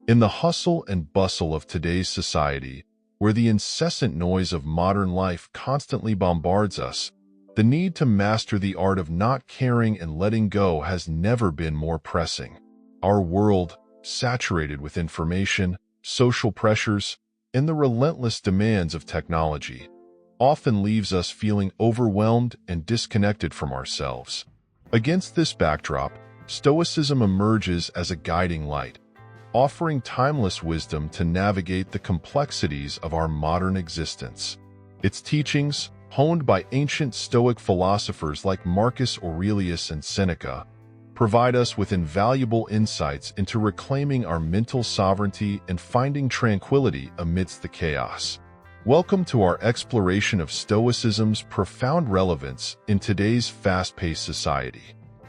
In the hustle and bustle of today's society, where the incessant noise of modern life constantly bombards us, the need to master the art of not caring and letting go has never been more pressing. Our world, saturated with information, social pressures, and the relentless demands of technology, often leaves us feeling overwhelmed and disconnected from ourselves. Against this backdrop, Stoicism emerges as a guiding light, offering timeless wisdom to navigate the complexities of our modern existence. Its teachings, honed by ancient Stoic philosophers like Marcus Aurelius and Seneca, provide us with invaluable insights into reclaiming our mental sovereignty and finding tranquility amidst the chaos. Welcome to our exploration of Stoicism's profound relevance in today's fast-paced society.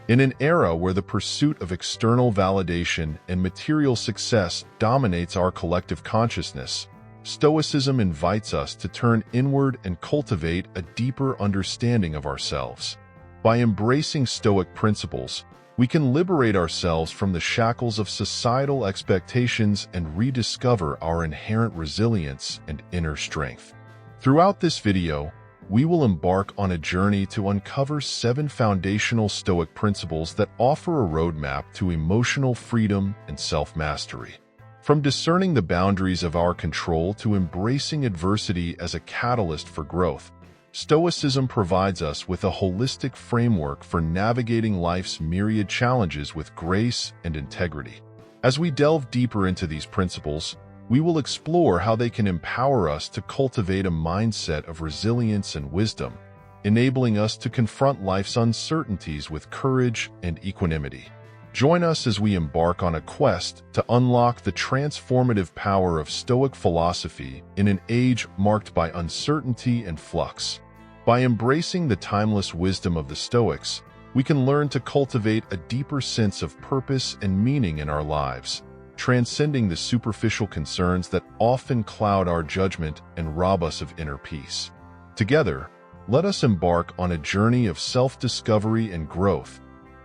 In an era where the pursuit of external validation and material success dominates our collective consciousness, Stoicism invites us to turn inward and cultivate a deeper understanding of ourselves. By embracing Stoic principles, we can liberate ourselves from the shackles of societal expectations and rediscover our inherent resilience and inner strength. Throughout this video, we will embark on a journey to uncover 7 foundational Stoic principles that offer a roadmap to emotional freedom and self-mastery. From discerning the boundaries of our control to embracing adversity as a catalyst for growth, Stoicism provides us with a holistic framework for navigating life's myriad challenges with grace and integrity. As we delve deeper into these principles, we will explore how they can empower us to cultivate a mindset of resilience and wisdom, enabling us to confront life's uncertainties with courage and equanimity. Join us as we embark on a quest to unlock the transformative power of Stoic philosophy in an age marked by uncertainty and flux. By embracing the timeless wisdom of the Stoics, we can learn to cultivate a deeper sense of purpose and meaning in our lives, transcending the superficial concerns that often cloud our judgment and rob us of inner peace. Together, let us embark on a journey of self-discovery and growth,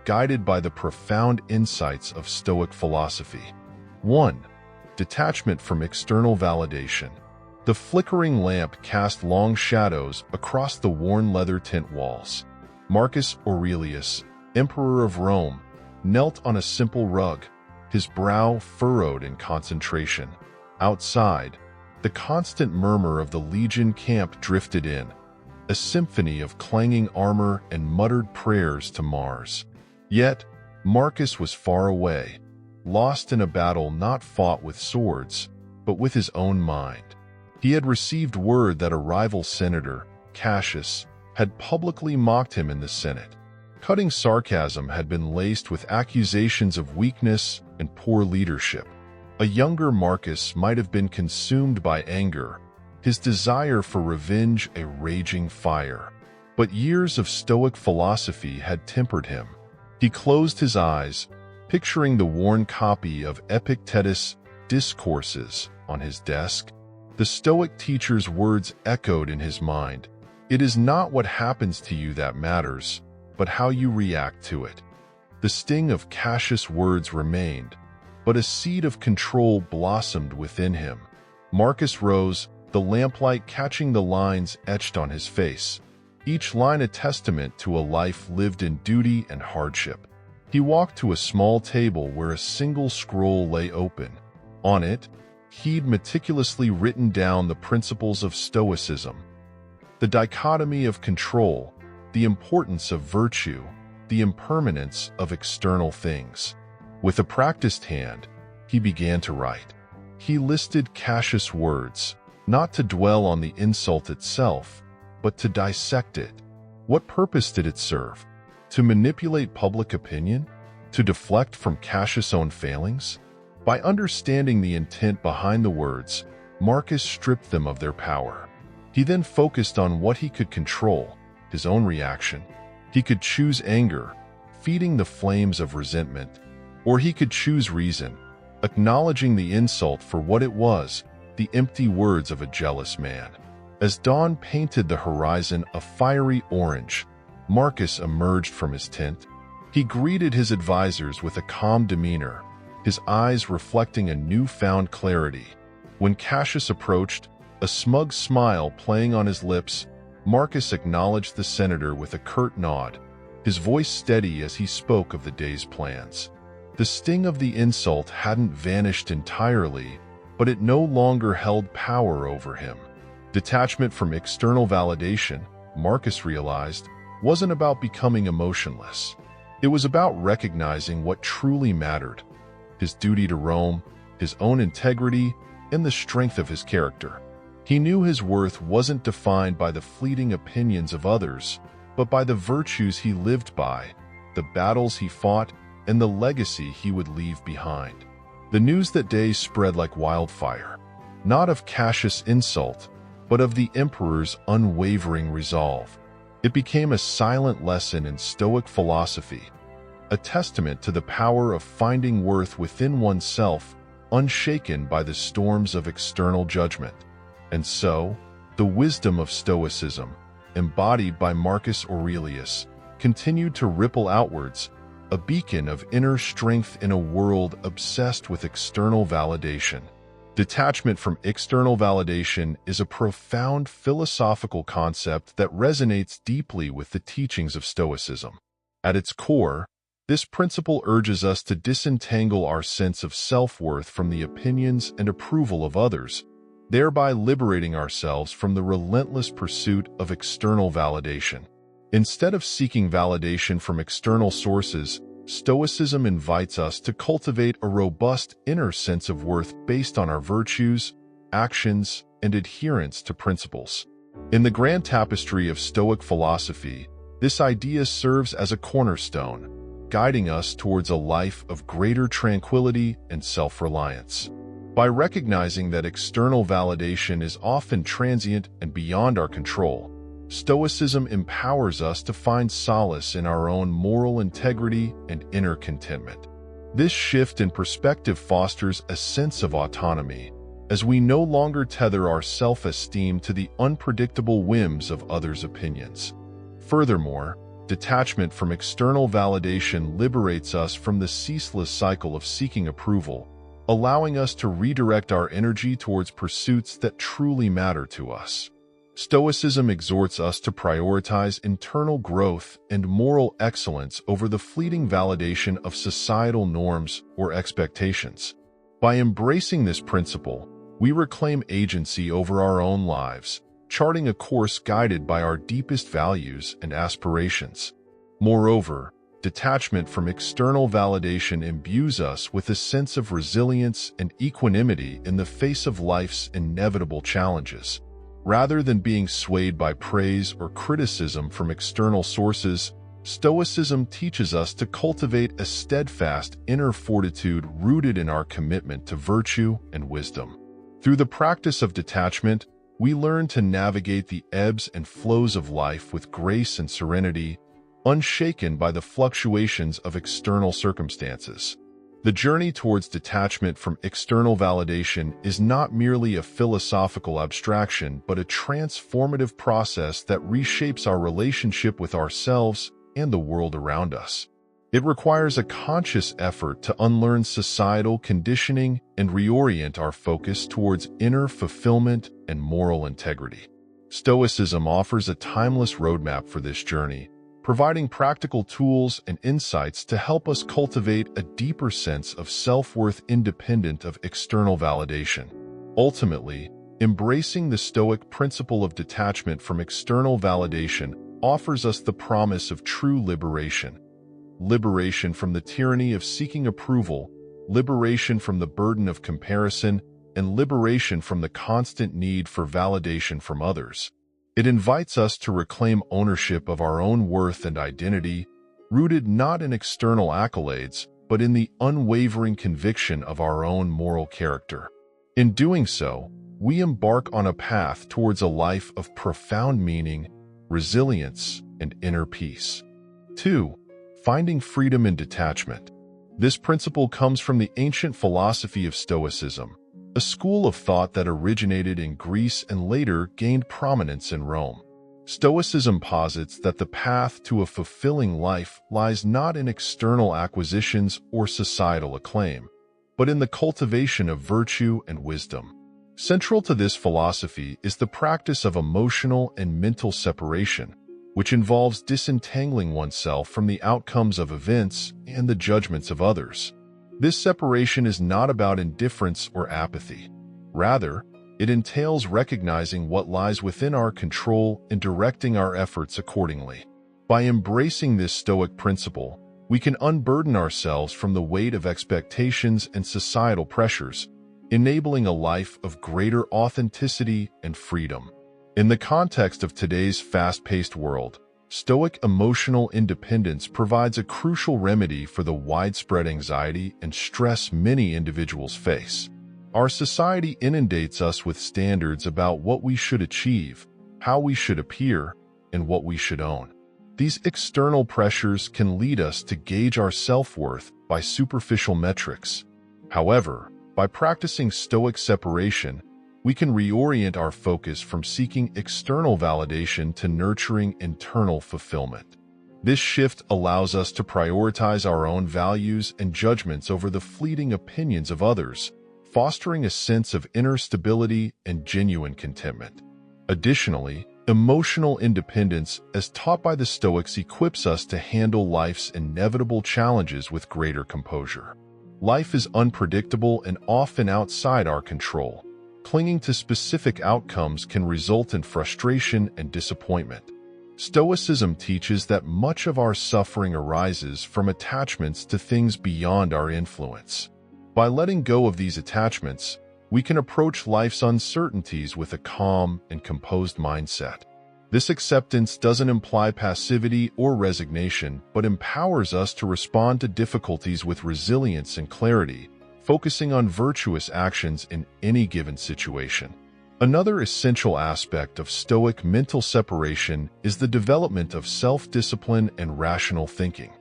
guided by the profound insights of Stoic philosophy. 1. Detachment from external validation. The flickering lamp cast long shadows across the worn leather tent walls. Marcus Aurelius, Emperor of Rome, knelt on a simple rug, his brow furrowed in concentration. Outside, the constant murmur of the legion camp drifted in, a symphony of clanging armor and muttered prayers to Mars. Yet, Marcus was far away, lost in a battle not fought with swords, but with his own mind. He had received word that a rival senator, Cassius, had publicly mocked him in the Senate. Cutting sarcasm had been laced with accusations of weakness and poor leadership. A younger Marcus might have been consumed by anger, his desire for revenge a raging fire. But years of Stoic philosophy had tempered him. He closed his eyes, picturing the worn copy of Epictetus' Discourses on his desk. The Stoic teacher's words echoed in his mind. It is not what happens to you that matters, but how you react to it. The sting of Cassius' words remained, but a seed of control blossomed within him. Marcus rose, the lamplight catching the lines etched on his face, each line a testament to a life lived in duty and hardship. He walked to a small table where a single scroll lay open. On it, he'd meticulously written down the principles of Stoicism: the dichotomy of control, the importance of virtue, the impermanence of external things. With a practiced hand, he began to write. He listed Cassius' words, not to dwell on the insult itself, but to dissect it. What purpose did it serve? To manipulate public opinion? To deflect from Cassius' own failings? By understanding the intent behind the words, Marcus stripped them of their power. He then focused on what he could control, his own reaction. He could choose anger, feeding the flames of resentment, or he could choose reason, acknowledging the insult for what it was, the empty words of a jealous man. As dawn painted the horizon a fiery orange, Marcus emerged from his tent. He greeted his advisors with a calm demeanor, his eyes reflecting a newfound clarity. When Cassius approached, a smug smile playing on his lips, Marcus acknowledged the senator with a curt nod, his voice steady as he spoke of the day's plans. The sting of the insult hadn't vanished entirely, but it no longer held power over him. Detachment from external validation, Marcus realized, wasn't about becoming emotionless. It was about recognizing what truly mattered: his duty to Rome, his own integrity, and the strength of his character. He knew his worth wasn't defined by the fleeting opinions of others, but by the virtues he lived by, the battles he fought, and the legacy he would leave behind. The news that day spread like wildfire, not of Cassius' insult, but of the emperor's unwavering resolve. It became a silent lesson in Stoic philosophy, a testament to the power of finding worth within oneself, unshaken by the storms of external judgment. And so, the wisdom of Stoicism, embodied by Marcus Aurelius, continued to ripple outwards, a beacon of inner strength in a world obsessed with external validation. Detachment from external validation is a profound philosophical concept that resonates deeply with the teachings of Stoicism. At its core, this principle urges us to disentangle our sense of self-worth from the opinions and approval of others, thereby liberating ourselves from the relentless pursuit of external validation. Instead of seeking validation from external sources, Stoicism invites us to cultivate a robust inner sense of worth based on our virtues, actions, and adherence to principles. In the grand tapestry of Stoic philosophy, this idea serves as a cornerstone, guiding us towards a life of greater tranquility and self-reliance. By recognizing that external validation is often transient and beyond our control, Stoicism empowers us to find solace in our own moral integrity and inner contentment. This shift in perspective fosters a sense of autonomy, as we no longer tether our self-esteem to the unpredictable whims of others' opinions. Furthermore, detachment from external validation liberates us from the ceaseless cycle of seeking approval, allowing us to redirect our energy towards pursuits that truly matter to us. Stoicism exhorts us to prioritize internal growth and moral excellence over the fleeting validation of societal norms or expectations. By embracing this principle, we reclaim agency over our own lives, charting a course guided by our deepest values and aspirations. Moreover, detachment from external validation imbues us with a sense of resilience and equanimity in the face of life's inevitable challenges. Rather than being swayed by praise or criticism from external sources, Stoicism teaches us to cultivate a steadfast inner fortitude rooted in our commitment to virtue and wisdom. Through the practice of detachment, we learn to navigate the ebbs and flows of life with grace and serenity, unshaken by the fluctuations of external circumstances. The journey towards detachment from external validation is not merely a philosophical abstraction, but a transformative process that reshapes our relationship with ourselves and the world around us. It requires a conscious effort to unlearn societal conditioning and reorient our focus towards inner fulfillment and moral integrity. Stoicism offers a timeless roadmap for this journey, providing practical tools and insights to help us cultivate a deeper sense of self-worth independent of external validation. Ultimately, embracing the Stoic principle of detachment from external validation offers us the promise of true liberation. Liberation from the tyranny of seeking approval, liberation from the burden of comparison, and liberation from the constant need for validation from others. It invites us to reclaim ownership of our own worth and identity, rooted not in external accolades, but in the unwavering conviction of our own moral character. In doing so, we embark on a path towards a life of profound meaning, resilience, and inner peace. 2. Finding freedom in detachment. This principle comes from the ancient philosophy of Stoicism, a school of thought that originated in Greece and later gained prominence in Rome. Stoicism posits that the path to a fulfilling life lies not in external acquisitions or societal acclaim, but in the cultivation of virtue and wisdom. Central to this philosophy is the practice of emotional and mental separation, which involves disentangling oneself from the outcomes of events and the judgments of others. This separation is not about indifference or apathy. Rather, it entails recognizing what lies within our control and directing our efforts accordingly. By embracing this Stoic principle, we can unburden ourselves from the weight of expectations and societal pressures, enabling a life of greater authenticity and freedom. In the context of today's fast-paced world, Stoic emotional independence provides a crucial remedy for the widespread anxiety and stress many individuals face. Our society inundates us with standards about what we should achieve, how we should appear, and what we should own. These external pressures can lead us to gauge our self-worth by superficial metrics. However, by practicing Stoic separation, we can reorient our focus from seeking external validation to nurturing internal fulfillment. This shift allows us to prioritize our own values and judgments over the fleeting opinions of others, fostering a sense of inner stability and genuine contentment. Additionally, emotional independence, as taught by the Stoics, equips us to handle life's inevitable challenges with greater composure. Life is unpredictable and often outside our control. Clinging to specific outcomes can result in frustration and disappointment. Stoicism teaches that much of our suffering arises from attachments to things beyond our influence. By letting go of these attachments, we can approach life's uncertainties with a calm and composed mindset. This acceptance doesn't imply passivity or resignation, but empowers us to respond to difficulties with resilience and clarity, focusing on virtuous actions in any given situation. Another essential aspect of Stoic mental separation is the development of self-discipline and rational thinking.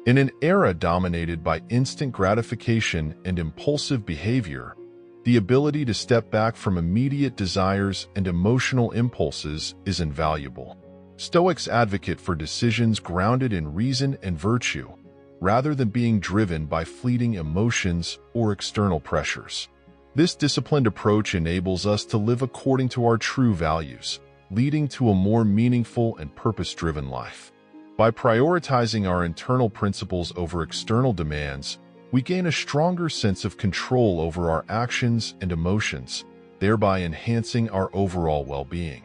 In an era dominated by instant gratification and impulsive behavior, the ability to step back from immediate desires and emotional impulses is invaluable. Stoics advocate for decisions grounded in reason and virtue, rather than being driven by fleeting emotions or external pressures. This disciplined approach enables us to live according to our true values, leading to a more meaningful and purpose-driven life. By prioritizing our internal principles over external demands, we gain a stronger sense of control over our actions and emotions, thereby enhancing our overall well-being.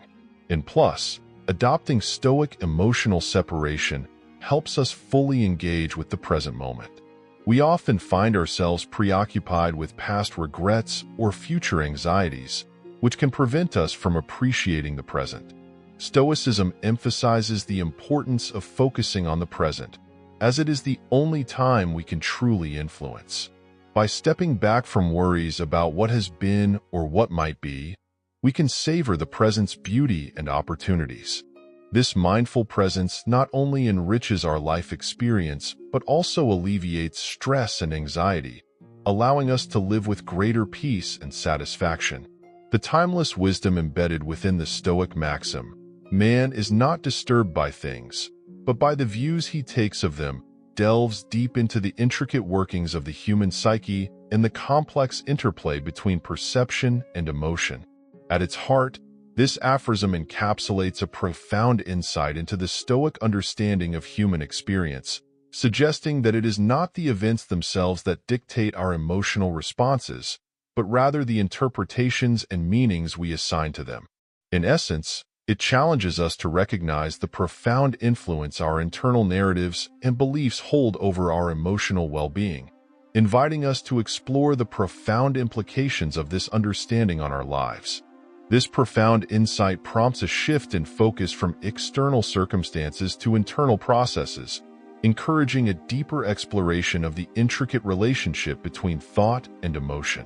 And plus, adopting Stoic emotional separation helps us fully engage with the present moment. We often find ourselves preoccupied with past regrets or future anxieties, which can prevent us from appreciating the present. Stoicism emphasizes the importance of focusing on the present, as it is the only time we can truly influence. By stepping back from worries about what has been or what might be, we can savor the present's beauty and opportunities. This mindful presence not only enriches our life experience, but also alleviates stress and anxiety, allowing us to live with greater peace and satisfaction. The timeless wisdom embedded within the Stoic maxim, "Man is not disturbed by things, but by the views he takes of them," delves deep into the intricate workings of the human psyche and the complex interplay between perception and emotion. At its heart, this aphorism encapsulates a profound insight into the Stoic understanding of human experience, suggesting that it is not the events themselves that dictate our emotional responses, but rather the interpretations and meanings we assign to them. In essence, it challenges us to recognize the profound influence our internal narratives and beliefs hold over our emotional well-being, inviting us to explore the profound implications of this understanding on our lives. This profound insight prompts a shift in focus from external circumstances to internal processes, encouraging a deeper exploration of the intricate relationship between thought and emotion.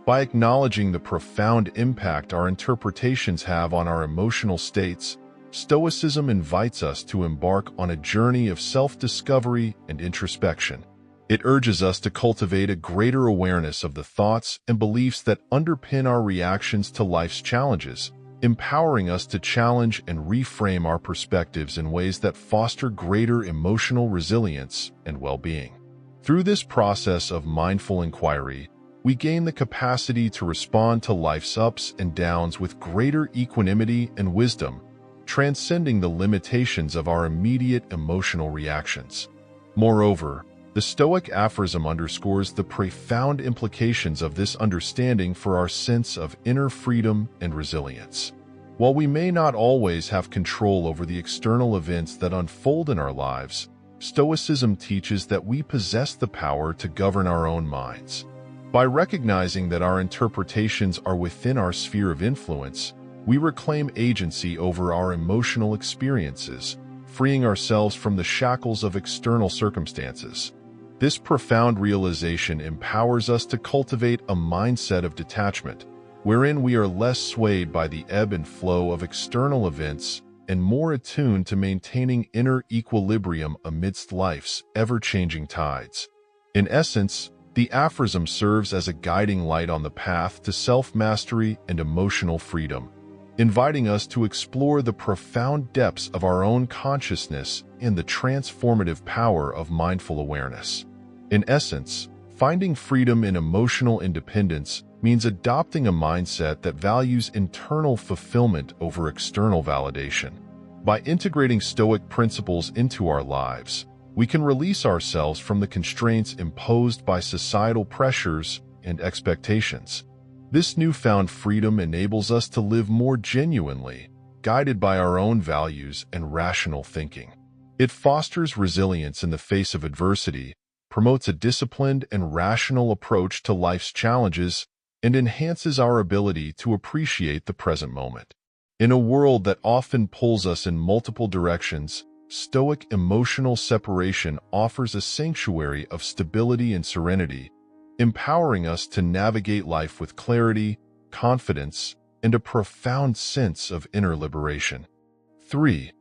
By acknowledging the profound impact our interpretations have on our emotional states, Stoicism invites us to embark on a journey of self-discovery and introspection. It urges us to cultivate a greater awareness of the thoughts and beliefs that underpin our reactions to life's challenges, empowering us to challenge and reframe our perspectives in ways that foster greater emotional resilience and well-being. Through this process of mindful inquiry, we gain the capacity to respond to life's ups and downs with greater equanimity and wisdom, transcending the limitations of our immediate emotional reactions. Moreover, the Stoic aphorism underscores the profound implications of this understanding for our sense of inner freedom and resilience. While we may not always have control over the external events that unfold in our lives, Stoicism teaches that we possess the power to govern our own minds. By recognizing that our interpretations are within our sphere of influence, we reclaim agency over our emotional experiences, freeing ourselves from the shackles of external circumstances. This profound realization empowers us to cultivate a mindset of detachment, wherein we are less swayed by the ebb and flow of external events and more attuned to maintaining inner equilibrium amidst life's ever-changing tides. In essence, the aphorism serves as a guiding light on the path to self-mastery and emotional freedom, inviting us to explore the profound depths of our own consciousness and the transformative power of mindful awareness. In essence, finding freedom in emotional independence means adopting a mindset that values internal fulfillment over external validation. By integrating Stoic principles into our lives, we can release ourselves from the constraints imposed by societal pressures and expectations. This newfound freedom enables us to live more genuinely, guided by our own values and rational thinking. It fosters resilience in the face of adversity, promotes a disciplined and rational approach to life's challenges, and enhances our ability to appreciate the present moment. In a world that often pulls us in multiple directions, Stoic emotional separation offers a sanctuary of stability and serenity, empowering us to navigate life with clarity, confidence, and a profound sense of inner liberation. 3.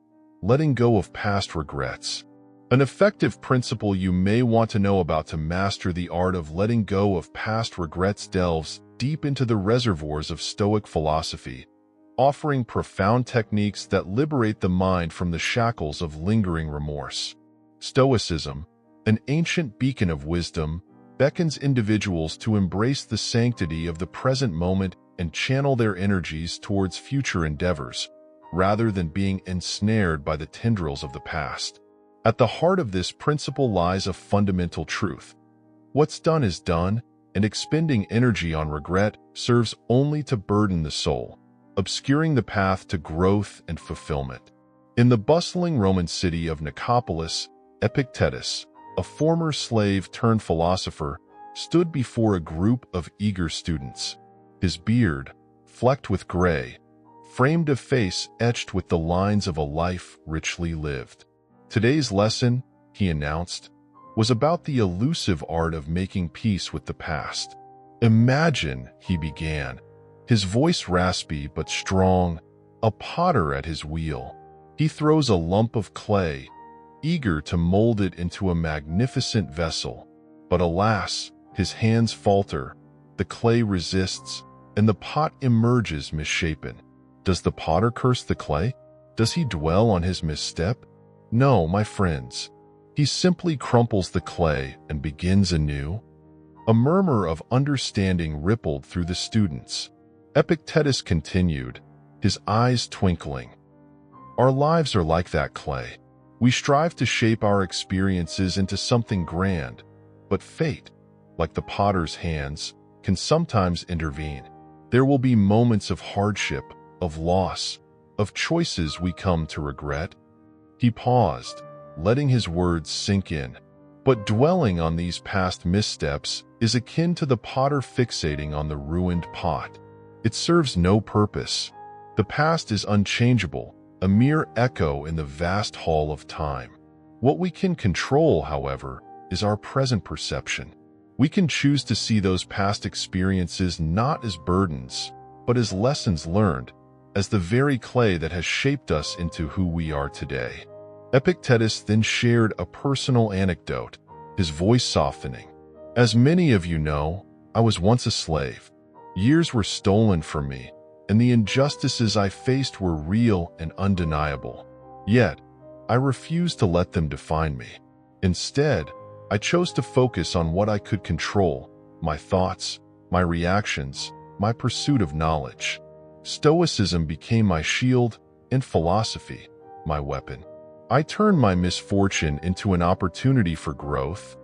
Letting go of past regrets. An effective principle you may want to know about to master the art of letting go of past regrets delves deep into the reservoirs of Stoic philosophy, offering profound techniques that liberate the mind from the shackles of lingering remorse. Stoicism, an ancient beacon of wisdom, beckons individuals to embrace the sanctity of the present moment and channel their energies towards future endeavors, rather than being ensnared by the tendrils of the past. At the heart of this principle lies a fundamental truth. What's done is done, and expending energy on regret serves only to burden the soul, obscuring the path to growth and fulfillment. In the bustling Roman city of Nicopolis, Epictetus, a former slave turned philosopher, stood before a group of eager students. His beard, flecked with gray, framed a face etched with the lines of a life richly lived. Today's lesson, he announced, was about the elusive art of making peace with the past. Imagine, he began, his voice raspy but strong, a potter at his wheel. He throws a lump of clay, eager to mold it into a magnificent vessel. But alas, his hands falter, the clay resists, and the pot emerges misshapen. Does the potter curse the clay? Does he dwell on his misstep? No, my friends. He simply crumples the clay and begins anew. A murmur of understanding rippled through the students. Epictetus continued, his eyes twinkling. Our lives are like that clay. We strive to shape our experiences into something grand, but fate, like the potter's hands, can sometimes intervene. There will be moments of hardship, of loss, of choices we come to regret. He paused, letting his words sink in. But dwelling on these past missteps is akin to the potter fixating on the ruined pot. It serves no purpose. The past is unchangeable, a mere echo in the vast hall of time. What we can control, however, is our present perception. We can choose to see those past experiences not as burdens, but as lessons learned, as the very clay that has shaped us into who we are today. Epictetus then shared a personal anecdote, his voice softening. As many of you know, I was once a slave. Years were stolen from me, and the injustices I faced were real and undeniable. Yet, I refused to let them define me. Instead, I chose to focus on what I could control, my thoughts, my reactions, my pursuit of knowledge. Stoicism became my shield, and philosophy, my weapon. I turned my misfortune into an opportunity for growth.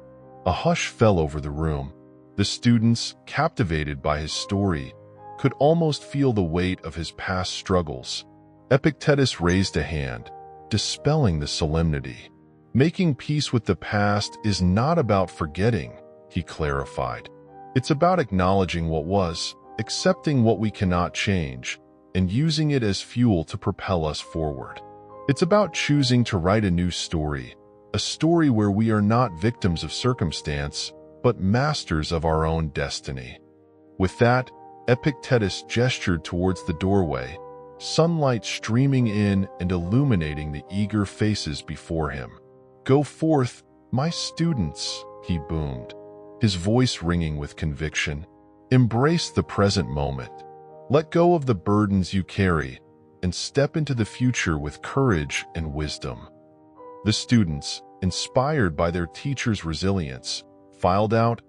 A hush fell over the room. The students, captivated by his story, could almost feel the weight of his past struggles. Epictetus raised a hand, dispelling the solemnity. Making peace with the past is not about forgetting, he clarified. It's about acknowledging what was, accepting what we cannot change, and using it as fuel to propel us forward. It's about choosing to write a new story, a story where we are not victims of circumstance, but masters of our own destiny. With that, Epictetus gestured towards the doorway, sunlight streaming in and illuminating the eager faces before him. "Go forth, my students," he boomed, his voice ringing with conviction. "Embrace the present moment. Let go of the burdens you carry and step into the future with courage and wisdom." The students, inspired by their teacher's resilience, filed out,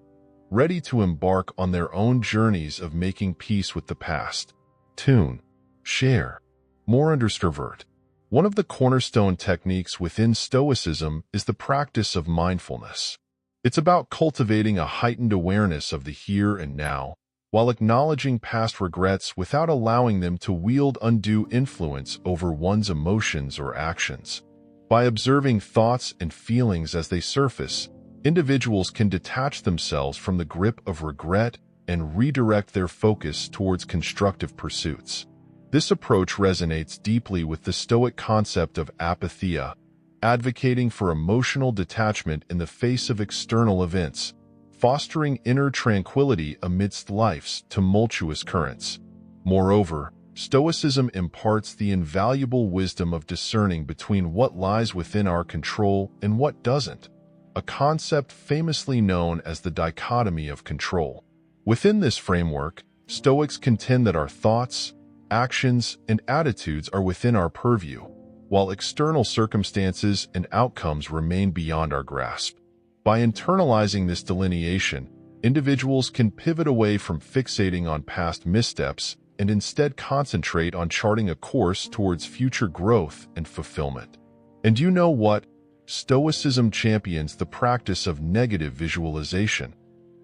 ready to embark on their own journeys of making peace with the past. Tune, share, more extrovert. One of the cornerstone techniques within Stoicism is the practice of mindfulness. It's about cultivating a heightened awareness of the here and now, while acknowledging past regrets without allowing them to wield undue influence over one's emotions or actions. By observing thoughts and feelings as they surface, individuals can detach themselves from the grip of regret and redirect their focus towards constructive pursuits. This approach resonates deeply with the Stoic concept of apatheia, advocating for emotional detachment in the face of external events, fostering inner tranquility amidst life's tumultuous currents. Moreover, Stoicism imparts the invaluable wisdom of discerning between what lies within our control and what doesn't, a concept famously known as the dichotomy of control. Within this framework, Stoics contend that our thoughts, actions, and attitudes are within our purview, while external circumstances and outcomes remain beyond our grasp. By internalizing this delineation, individuals can pivot away from fixating on past missteps and instead concentrate on charting a course towards future growth and fulfillment. And you know what? Stoicism champions the practice of negative visualization,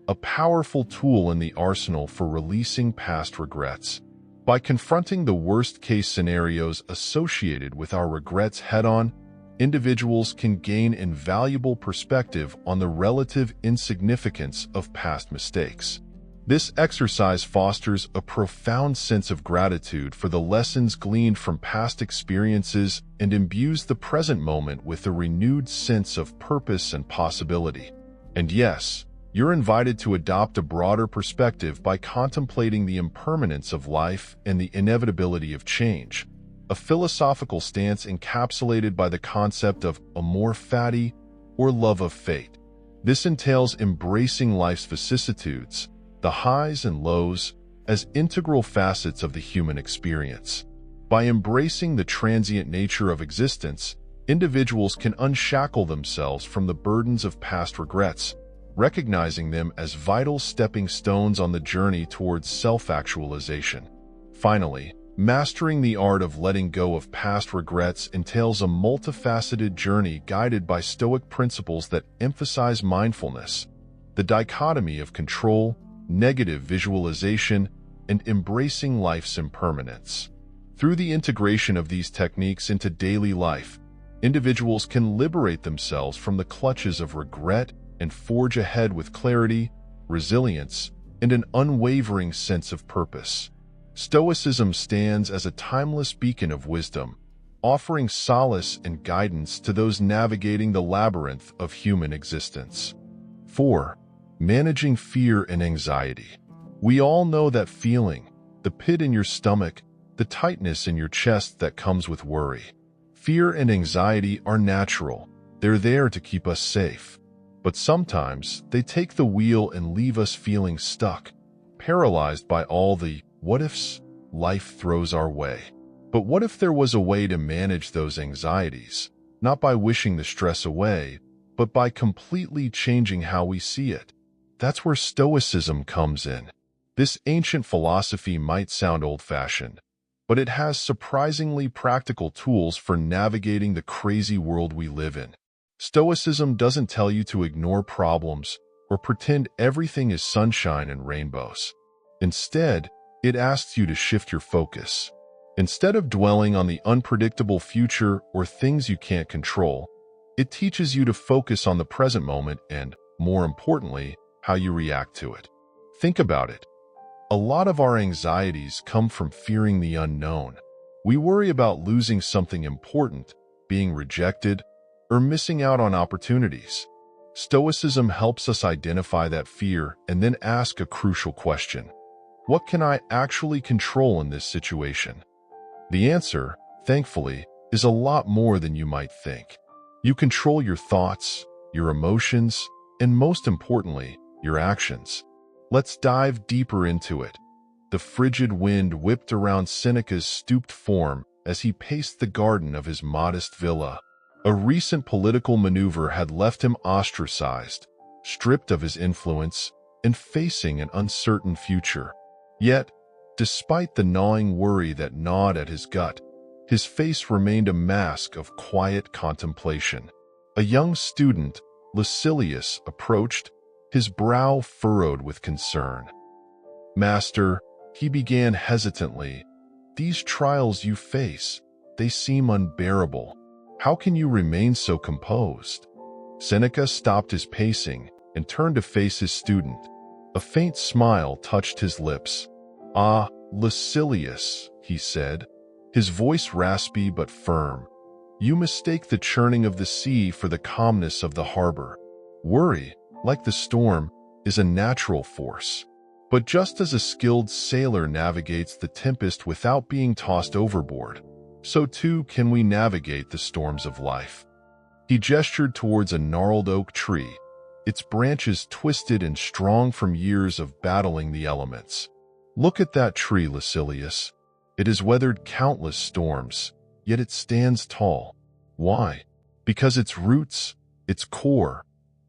a powerful tool in the arsenal for releasing past regrets. By confronting the worst-case scenarios associated with our regrets head-on, individuals can gain invaluable perspective on the relative insignificance of past mistakes. This exercise fosters a profound sense of gratitude for the lessons gleaned from past experiences and imbues the present moment with a renewed sense of purpose and possibility. And yes, you're invited to adopt a broader perspective by contemplating the impermanence of life and the inevitability of change, a philosophical stance encapsulated by the concept of amor fati, or love of fate. This entails embracing life's vicissitudes, the highs and lows, as integral facets of the human experience. By embracing the transient nature of existence, individuals can unshackle themselves from the burdens of past regrets, recognizing them as vital stepping stones on the journey towards self-actualization. Finally, mastering the art of letting go of past regrets entails a multifaceted journey guided by Stoic principles that emphasize mindfulness, the dichotomy of control, negative visualization, and embracing life's impermanence. Through the integration of these techniques into daily life, individuals can liberate themselves from the clutches of regret and forge ahead with clarity, resilience, and an unwavering sense of purpose. Stoicism stands as a timeless beacon of wisdom, offering solace and guidance to those navigating the labyrinth of human existence. 4. Managing fear and anxiety. We all know that feeling, the pit in your stomach, the tightness in your chest that comes with worry. Fear and anxiety are natural. They're there to keep us safe. But sometimes they take the wheel and leave us feeling stuck, paralyzed by all the what-ifs life throws our way. But what if there was a way to manage those anxieties, not by wishing the stress away, but by completely changing how we see it? That's where Stoicism comes in. This ancient philosophy might sound old-fashioned, but it has surprisingly practical tools for navigating the crazy world we live in. Stoicism doesn't tell you to ignore problems or pretend everything is sunshine and rainbows. Instead, it asks you to shift your focus. Instead of dwelling on the unpredictable future or things you can't control, it teaches you to focus on the present moment and, more importantly, how you react to it. Think about it. A lot of our anxieties come from fearing the unknown. We worry about losing something important, being rejected, or missing out on opportunities. Stoicism helps us identify that fear and then ask a crucial question. What can I actually control in this situation? The answer, thankfully, is a lot more than you might think. You control your thoughts, your emotions, and most importantly, your actions. Let's dive deeper into it. The frigid wind whipped around Seneca's stooped form as he paced the garden of his modest villa. A recent political maneuver had left him ostracized, stripped of his influence, and facing an uncertain future. Yet, despite the gnawing worry that gnawed at his gut, his face remained a mask of quiet contemplation. A young student, Lucilius, approached, his brow furrowed with concern. "Master," he began hesitantly, "these trials you face, they seem unbearable. How can you remain so composed?" Seneca stopped his pacing and turned to face his student. A faint smile touched his lips. "Ah, Lucilius," he said, his voice raspy but firm. "You mistake the churning of the sea for the calmness of the harbor. Worry, like the storm, is a natural force. But just as a skilled sailor navigates the tempest without being tossed overboard, so too can we navigate the storms of life." He gestured towards a gnarled oak tree, its branches twisted and strong from years of battling the elements. "Look at that tree, Lucilius. It has weathered countless storms, yet it stands tall. Why? Because its roots, its core,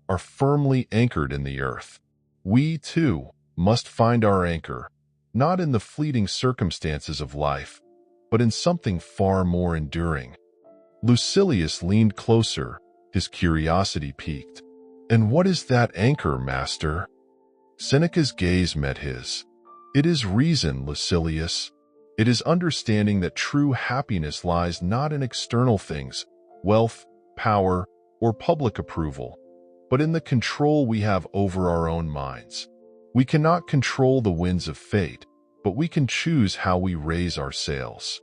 are firmly anchored in the earth. We, too, must find our anchor, not in the fleeting circumstances of life, but in something far more enduring." Lucilius leaned closer, his curiosity piqued. "And what is that anchor, master?" Seneca's gaze met his. "It is reason, Lucilius. It is understanding that true happiness lies not in external things, wealth, power, or public approval, but in the control we have over our own minds. We cannot control the winds of fate, but we can choose how we raise our sails."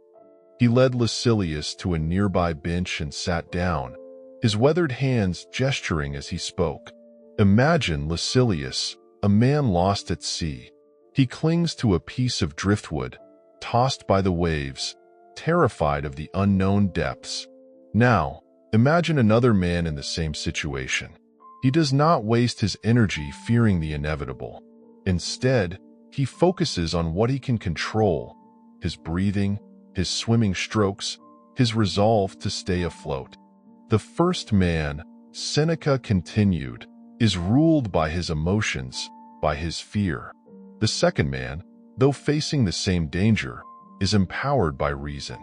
He led Lucilius to a nearby bench and sat down, his weathered hands gesturing as he spoke. "Imagine Lucilius, a man lost at sea. He clings to a piece of driftwood, tossed by the waves, terrified of the unknown depths. Now, imagine another man in the same situation. He does not waste his energy fearing the inevitable. Instead, he focuses on what he can control: his breathing, his swimming strokes, his resolve to stay afloat. The first man," Seneca continued, "is ruled by his emotions, by his fear. The second man, though facing the same danger, is empowered by reason.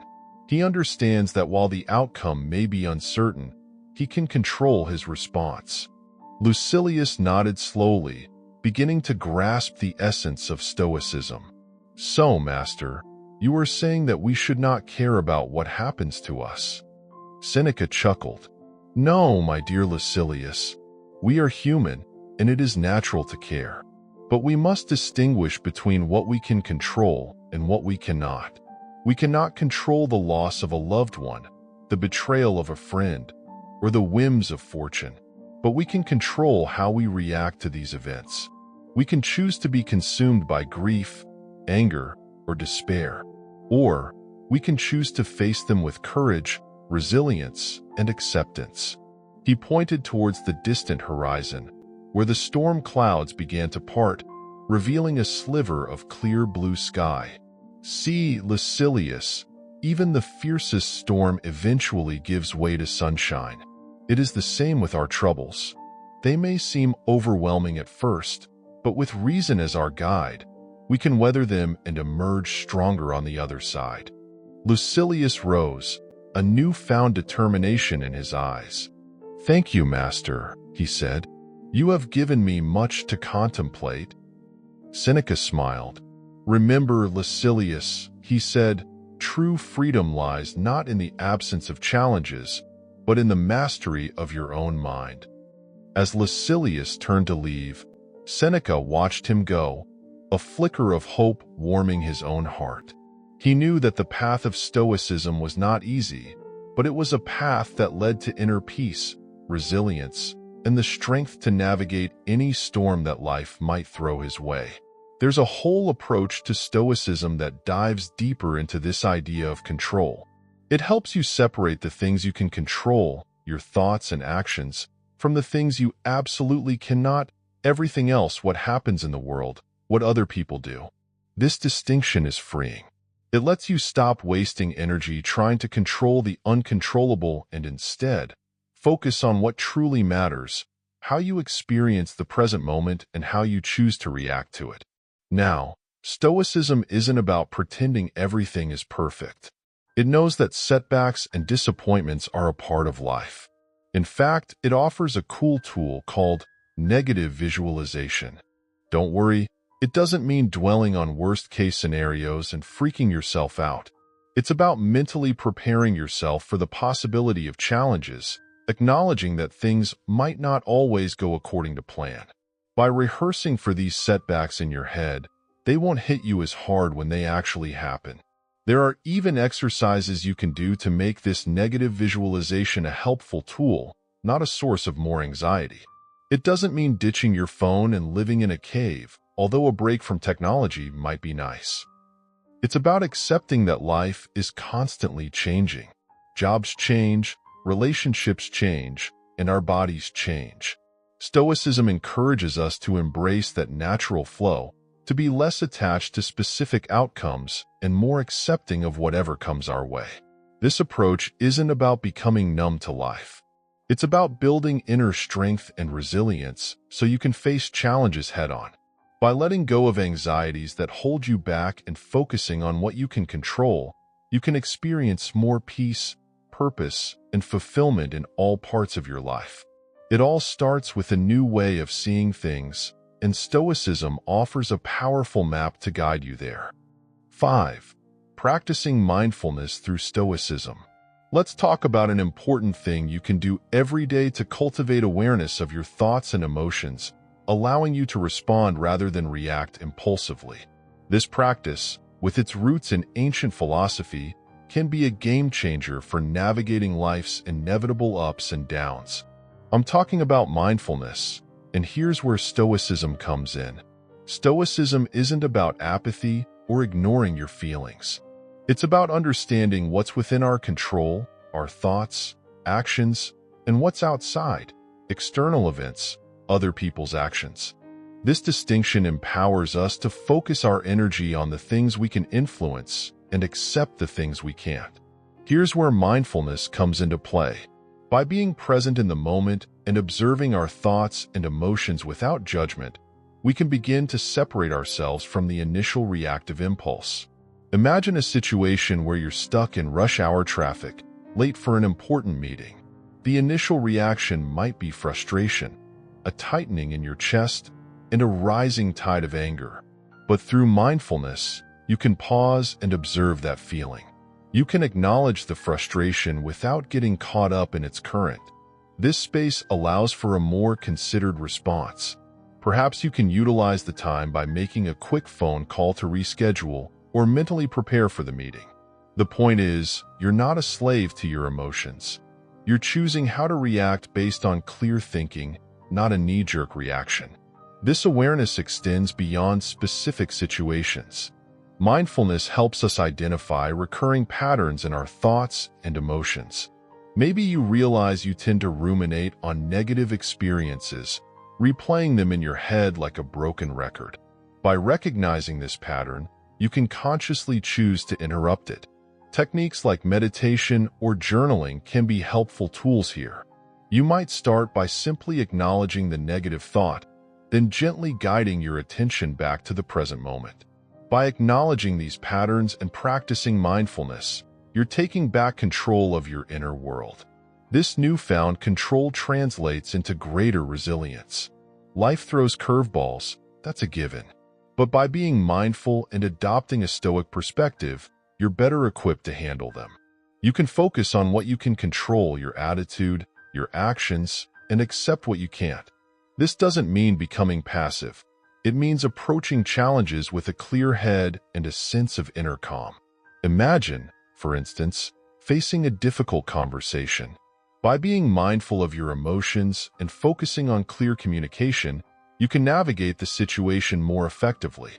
He understands that while the outcome may be uncertain, he can control his response." Lucilius nodded slowly, beginning to grasp the essence of Stoicism. "So, master, you are saying that we should not care about what happens to us?" Seneca chuckled. "No, my dear Lucilius. We are human, and it is natural to care. But we must distinguish between what we can control and what we cannot. We cannot control the loss of a loved one, the betrayal of a friend, or the whims of fortune. But we can control how we react to these events. We can choose to be consumed by grief, anger, or despair. Or we can choose to face them with courage, resilience, and acceptance." He pointed towards the distant horizon, where the storm clouds began to part, revealing a sliver of clear blue sky. "See, Lucilius, even the fiercest storm eventually gives way to sunshine. It is the same with our troubles. They may seem overwhelming at first, but with reason as our guide, we can weather them and emerge stronger on the other side. Lucilius rose, a newfound determination in his eyes. "Thank you, Master," he said. "You have given me much to contemplate." Seneca smiled. "Remember, Lucilius," he said, "true freedom lies not in the absence of challenges, but in the mastery of your own mind." As Lucilius turned to leave, Seneca watched him go, a flicker of hope warming his own heart. He knew that the path of Stoicism was not easy, but it was a path that led to inner peace, resilience, and the strength to navigate any storm that life might throw his way. There's a whole approach to Stoicism that dives deeper into this idea of control. It helps you separate the things you can control, your thoughts and actions, from the things you absolutely cannot, everything else, what happens in the world, what other people do. This distinction is freeing. It lets you stop wasting energy trying to control the uncontrollable and instead focus on what truly matters, how you experience the present moment and how you choose to react to it. Now, Stoicism isn't about pretending everything is perfect. It knows that setbacks and disappointments are a part of life. In fact, it offers a cool tool called negative visualization. Don't worry, it doesn't mean dwelling on worst-case scenarios and freaking yourself out. It's about mentally preparing yourself for the possibility of challenges, acknowledging that things might not always go according to plan. By rehearsing for these setbacks in your head, they won't hit you as hard when they actually happen. There are even exercises you can do to make this negative visualization a helpful tool, not a source of more anxiety. It doesn't mean ditching your phone and living in a cave, although a break from technology might be nice. It's about accepting that life is constantly changing. Jobs change, relationships change, and our bodies change. Stoicism encourages us to embrace that natural flow, to be less attached to specific outcomes and more accepting of whatever comes our way. This approach isn't about becoming numb to life. It's about building inner strength and resilience so you can face challenges head-on. By letting go of anxieties that hold you back and focusing on what you can control, you can experience more peace, purpose, and fulfillment in all parts of your life. It all starts with a new way of seeing things, and Stoicism offers a powerful map to guide you there. 5. Practicing mindfulness through Stoicism. Let's talk about an important thing you can do every day to cultivate awareness of your thoughts and emotions, allowing you to respond rather than react impulsively. This practice, with its roots in ancient philosophy, can be a game changer for navigating life's inevitable ups and downs. I'm talking about mindfulness, and here's where Stoicism comes in. Stoicism isn't about apathy or ignoring your feelings. It's about understanding what's within our control, our thoughts, actions, and what's outside, external events, other people's actions. This distinction empowers us to focus our energy on the things we can influence and accept the things we can't. Here's where mindfulness comes into play. By being present in the moment and observing our thoughts and emotions without judgment, we can begin to separate ourselves from the initial reactive impulse. Imagine a situation where you're stuck in rush hour traffic, late for an important meeting. The initial reaction might be frustration, a tightening in your chest, and a rising tide of anger. But through mindfulness, you can pause and observe that feeling. You can acknowledge the frustration without getting caught up in its current. This space allows for a more considered response. Perhaps you can utilize the time by making a quick phone call to reschedule or mentally prepare for the meeting. The point is, you're not a slave to your emotions. You're choosing how to react based on clear thinking, not a knee-jerk reaction. This awareness extends beyond specific situations. Mindfulness helps us identify recurring patterns in our thoughts and emotions. Maybe you realize you tend to ruminate on negative experiences, replaying them in your head like a broken record. By recognizing this pattern, you can consciously choose to interrupt it. Techniques like meditation or journaling can be helpful tools here. You might start by simply acknowledging the negative thought, then gently guiding your attention back to the present moment. By acknowledging these patterns and practicing mindfulness, you're taking back control of your inner world. This newfound control translates into greater resilience. Life throws curveballs, that's a given. But by being mindful and adopting a Stoic perspective, you're better equipped to handle them. You can focus on what you can control, your attitude, your actions, and accept what you can't. This doesn't mean becoming passive. It means approaching challenges with a clear head and a sense of inner calm. Imagine, for instance, facing a difficult conversation. By being mindful of your emotions and focusing on clear communication, you can navigate the situation more effectively.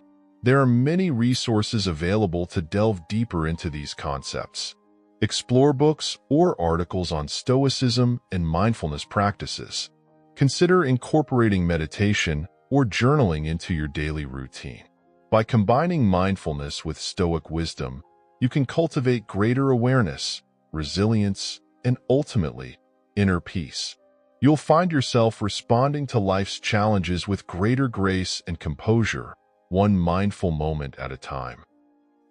There are many resources available to delve deeper into these concepts. Explore books or articles on Stoicism and mindfulness practices. Consider incorporating meditation or journaling into your daily routine. By combining mindfulness with Stoic wisdom, you can cultivate greater awareness, resilience, and ultimately, inner peace. You'll find yourself responding to life's challenges with greater grace and composure, one mindful moment at a time.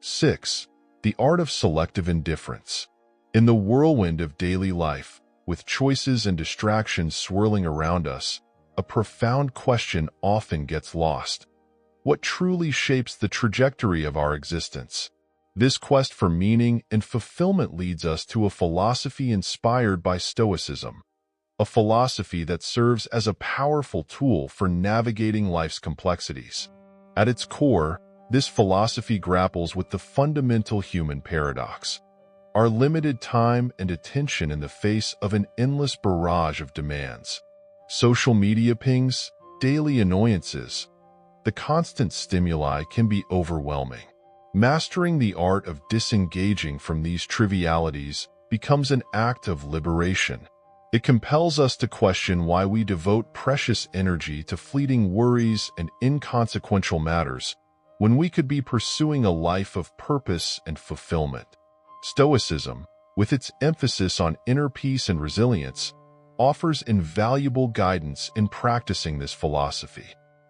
6. The art of selective indifference. In the whirlwind of daily life, with choices and distractions swirling around us, a profound question often gets lost. What truly shapes the trajectory of our existence? This quest for meaning and fulfillment leads us to a philosophy inspired by Stoicism, a philosophy that serves as a powerful tool for navigating life's complexities. At its core, this philosophy grapples with the fundamental human paradox: our limited time and attention in the face of an endless barrage of demands. Social media pings, daily annoyances. The constant stimuli can be overwhelming. Mastering the art of disengaging from these trivialities becomes an act of liberation. It compels us to question why we devote precious energy to fleeting worries and inconsequential matters when we could be pursuing a life of purpose and fulfillment. Stoicism, with its emphasis on inner peace and resilience, offers invaluable guidance in practicing this philosophy.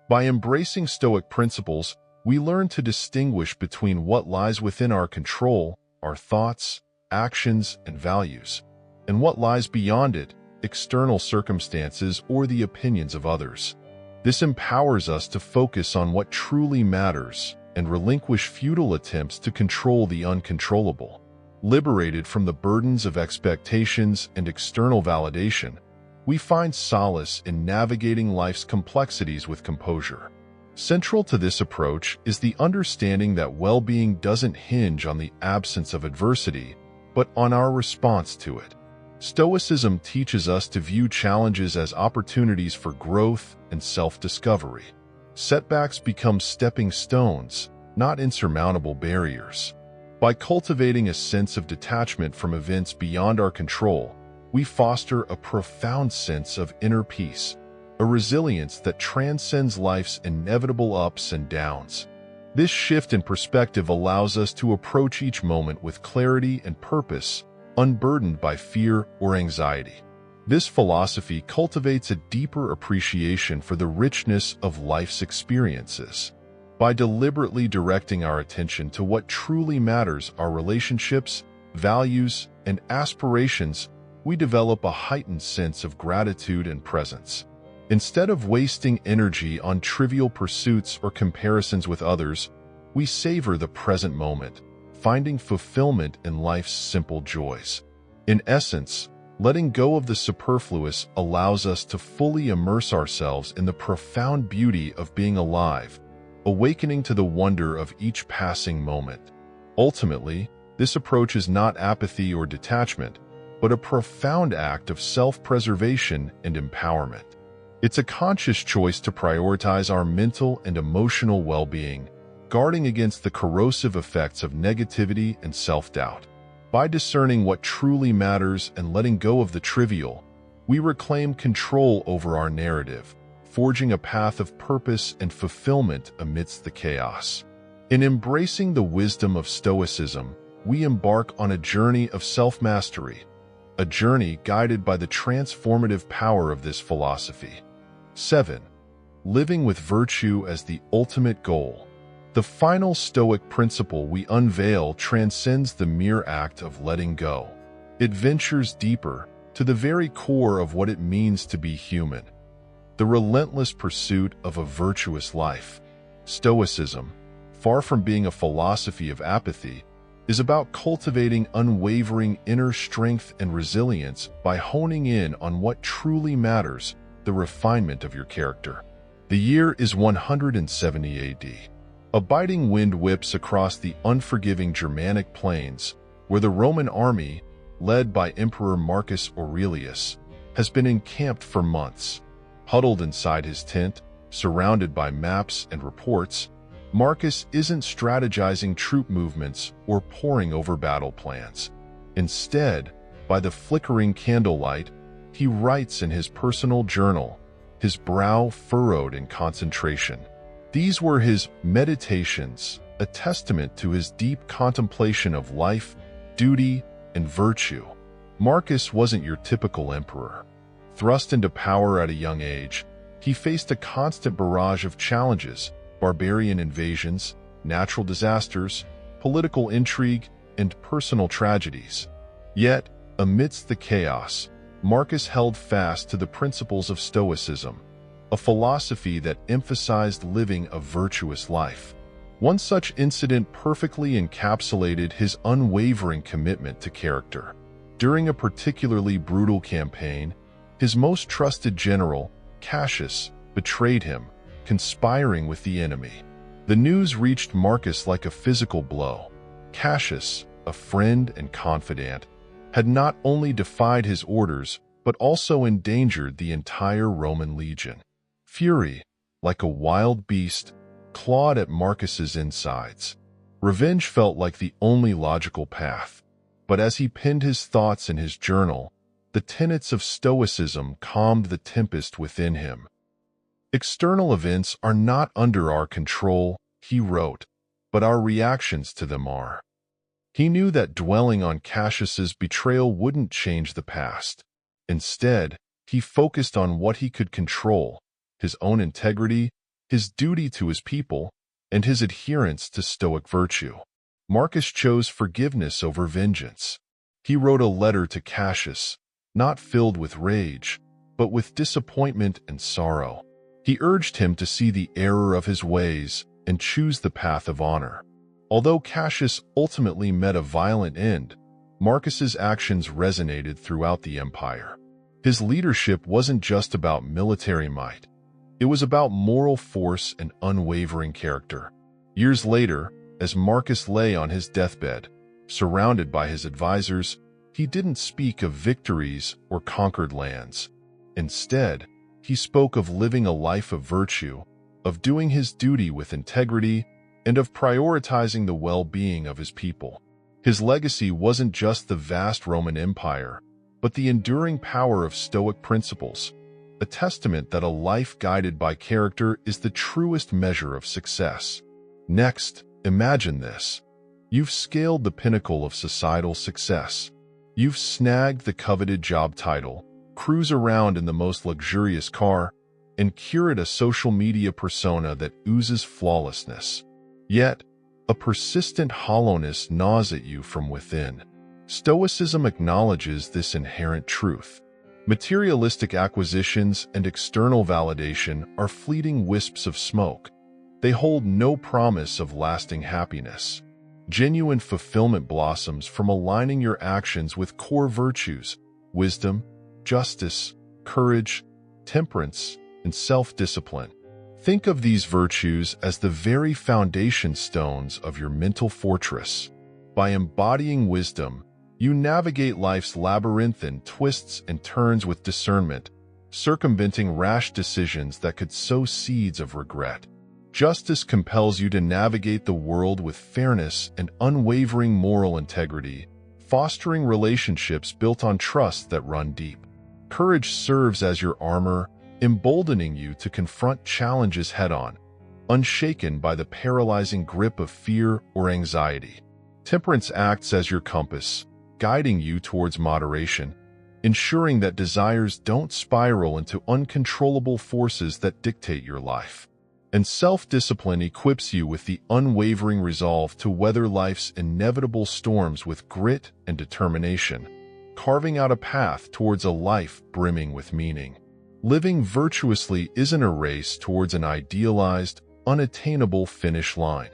By embracing Stoic principles, we learn to distinguish between what lies within our control, our thoughts, actions, and values, and what lies beyond it, external circumstances or the opinions of others. This empowers us to focus on what truly matters and relinquish futile attempts to control the uncontrollable. Liberated from the burdens of expectations and external validation, we find solace in navigating life's complexities with composure. Central to this approach is the understanding that well-being doesn't hinge on the absence of adversity, but on our response to it. Stoicism teaches us to view challenges as opportunities for growth and self-discovery. Setbacks become stepping stones, not insurmountable barriers. By cultivating a sense of detachment from events beyond our control, we foster a profound sense of inner peace, a resilience that transcends life's inevitable ups and downs. This shift in perspective allows us to approach each moment with clarity and purpose, unburdened by fear or anxiety. This philosophy cultivates a deeper appreciation for the richness of life's experiences. By deliberately directing our attention to what truly matters, our relationships, values, and aspirations, we develop a heightened sense of gratitude and presence. Instead of wasting energy on trivial pursuits or comparisons with others, we savor the present moment, finding fulfillment in life's simple joys. In essence, letting go of the superfluous allows us to fully immerse ourselves in the profound beauty of being alive, awakening to the wonder of each passing moment. Ultimately, this approach is not apathy or detachment, but a profound act of self-preservation and empowerment. It's a conscious choice to prioritize our mental and emotional well-being, guarding against the corrosive effects of negativity and self-doubt. By discerning what truly matters and letting go of the trivial, we reclaim control over our narrative, forging a path of purpose and fulfillment amidst the chaos. In embracing the wisdom of Stoicism, we embark on a journey of self-mastery, a journey guided by the transformative power of this philosophy. 7. Living with virtue as the ultimate goal. The final Stoic principle we unveil transcends the mere act of letting go. It ventures deeper, to the very core of what it means to be human. The relentless pursuit of a virtuous life. Stoicism, far from being a philosophy of apathy, is about cultivating unwavering inner strength and resilience by honing in on what truly matters, the refinement of your character. The year is 170 AD. A biting wind whips across the unforgiving Germanic plains, where the Roman army, led by Emperor Marcus Aurelius, has been encamped for months. Huddled inside his tent, surrounded by maps and reports, Marcus isn't strategizing troop movements or poring over battle plans. Instead, by the flickering candlelight, he writes in his personal journal, his brow furrowed in concentration. These were his meditations, a testament to his deep contemplation of life, duty, and virtue. Marcus wasn't your typical emperor. Thrust into power at a young age, he faced a constant barrage of challenges: barbarian invasions, natural disasters, political intrigue, and personal tragedies. Yet, amidst the chaos, Marcus held fast to the principles of Stoicism, a philosophy that emphasized living a virtuous life. One such incident perfectly encapsulated his unwavering commitment to character. During a particularly brutal campaign, his most trusted general, Cassius, betrayed him, conspiring with the enemy. The news reached Marcus like a physical blow. Cassius, a friend and confidant, had not only defied his orders, but also endangered the entire Roman legion. Fury, like a wild beast, clawed at Marcus's insides. Revenge felt like the only logical path. But as he penned his thoughts in his journal, the tenets of Stoicism calmed the tempest within him. External events are not under our control, he wrote, but our reactions to them are. He knew that dwelling on Cassius's betrayal wouldn't change the past. Instead, he focused on what he could control: his own integrity, his duty to his people, and his adherence to Stoic virtue. Marcus chose forgiveness over vengeance. He wrote a letter to Cassius, not filled with rage, but with disappointment and sorrow. He urged him to see the error of his ways and choose the path of honor. Although Cassius ultimately met a violent end, Marcus's actions resonated throughout the empire. His leadership wasn't just about military might. It was about moral force and unwavering character. Years later, as Marcus lay on his deathbed, surrounded by his advisors, he didn't speak of victories or conquered lands. Instead, he spoke of living a life of virtue, of doing his duty with integrity, and of prioritizing the well-being of his people. His legacy wasn't just the vast Roman Empire, but the enduring power of Stoic principles, a testament that a life guided by character is the truest measure of success. Next, imagine this. You've scaled the pinnacle of societal success. You've snagged the coveted job title, cruise around in the most luxurious car, and curate a social media persona that oozes flawlessness. Yet, a persistent hollowness gnaws at you from within. Stoicism acknowledges this inherent truth. Materialistic acquisitions and external validation are fleeting wisps of smoke. They hold no promise of lasting happiness. Genuine fulfillment blossoms from aligning your actions with core virtues: wisdom, justice, courage, temperance, and self-discipline. Think of these virtues as the very foundation stones of your mental fortress. By embodying wisdom, you navigate life's labyrinthine twists and turns with discernment, circumventing rash decisions that could sow seeds of regret. Justice compels you to navigate the world with fairness and unwavering moral integrity, fostering relationships built on trust that run deep. Courage serves as your armor, emboldening you to confront challenges head-on, unshaken by the paralyzing grip of fear or anxiety. Temperance acts as your compass, guiding you towards moderation, ensuring that desires don't spiral into uncontrollable forces that dictate your life. And self-discipline equips you with the unwavering resolve to weather life's inevitable storms with grit and determination, carving out a path towards a life brimming with meaning. Living virtuously isn't a race towards an idealized, unattainable finish line.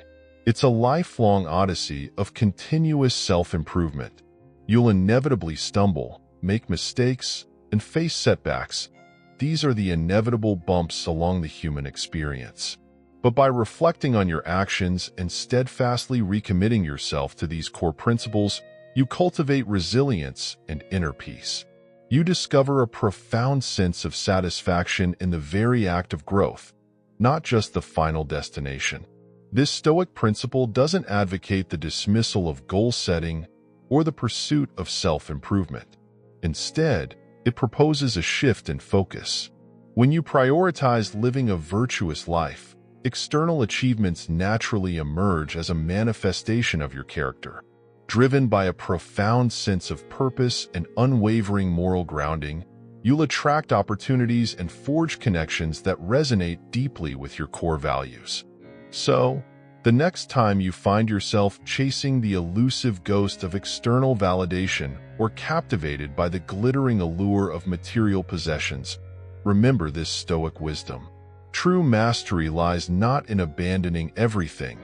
It's a lifelong odyssey of continuous self-improvement. You'll inevitably stumble, make mistakes, and face setbacks. These are the inevitable bumps along the human experience. But by reflecting on your actions and steadfastly recommitting yourself to these core principles, you cultivate resilience and inner peace. You discover a profound sense of satisfaction in the very act of growth, not just the final destination. This Stoic principle doesn't advocate the dismissal of goal setting or the pursuit of self-improvement. Instead, it proposes a shift in focus. When you prioritize living a virtuous life, external achievements naturally emerge as a manifestation of your character. Driven by a profound sense of purpose and unwavering moral grounding, you'll attract opportunities and forge connections that resonate deeply with your core values. So, the next time you find yourself chasing the elusive ghost of external validation or captivated by the glittering allure of material possessions, remember this Stoic wisdom. True mastery lies not in abandoning everything,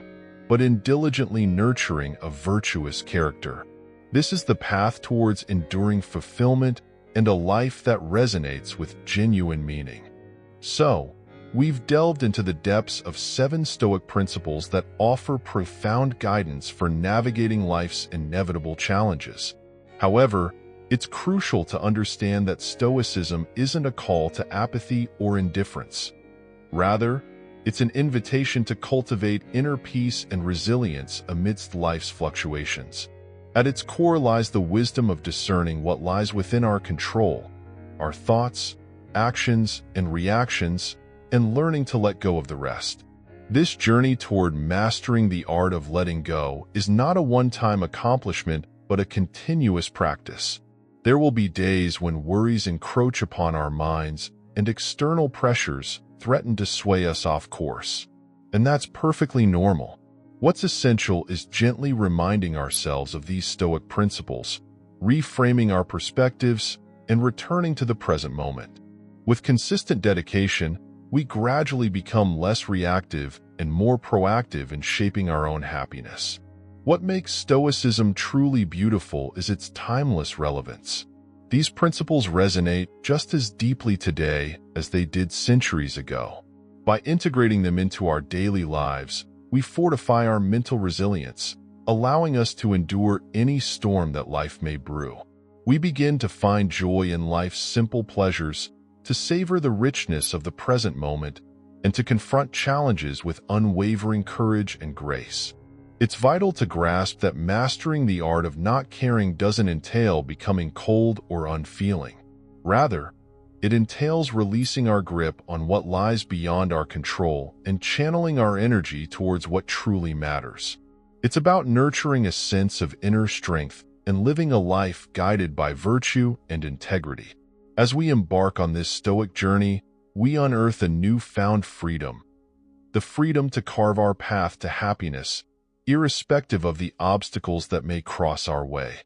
but in diligently nurturing a virtuous character. This is the path towards enduring fulfillment and a life that resonates with genuine meaning. So, we've delved into the depths of 7 Stoic principles that offer profound guidance for navigating life's inevitable challenges. However, it's crucial to understand that Stoicism isn't a call to apathy or indifference. Rather, it's an invitation to cultivate inner peace and resilience amidst life's fluctuations. At its core lies the wisdom of discerning what lies within our control, our thoughts, actions, and reactions, and learning to let go of the rest. This journey toward mastering the art of letting go is not a one-time accomplishment, but a continuous practice. There will be days when worries encroach upon our minds and external pressures threaten to sway us off course. And that's perfectly normal. What's essential is gently reminding ourselves of these Stoic principles, reframing our perspectives, and returning to the present moment. With consistent dedication, we gradually become less reactive and more proactive in shaping our own happiness. What makes Stoicism truly beautiful is its timeless relevance. These principles resonate just as deeply today as they did centuries ago. By integrating them into our daily lives, we fortify our mental resilience, allowing us to endure any storm that life may brew. We begin to find joy in life's simple pleasures, to savor the richness of the present moment, and to confront challenges with unwavering courage and grace. It's vital to grasp that mastering the art of not caring doesn't entail becoming cold or unfeeling. Rather, it entails releasing our grip on what lies beyond our control and channeling our energy towards what truly matters. It's about nurturing a sense of inner strength and living a life guided by virtue and integrity. As we embark on this Stoic journey, we unearth a newfound freedom. The freedom to carve our path to happiness, irrespective of the obstacles that may cross our way.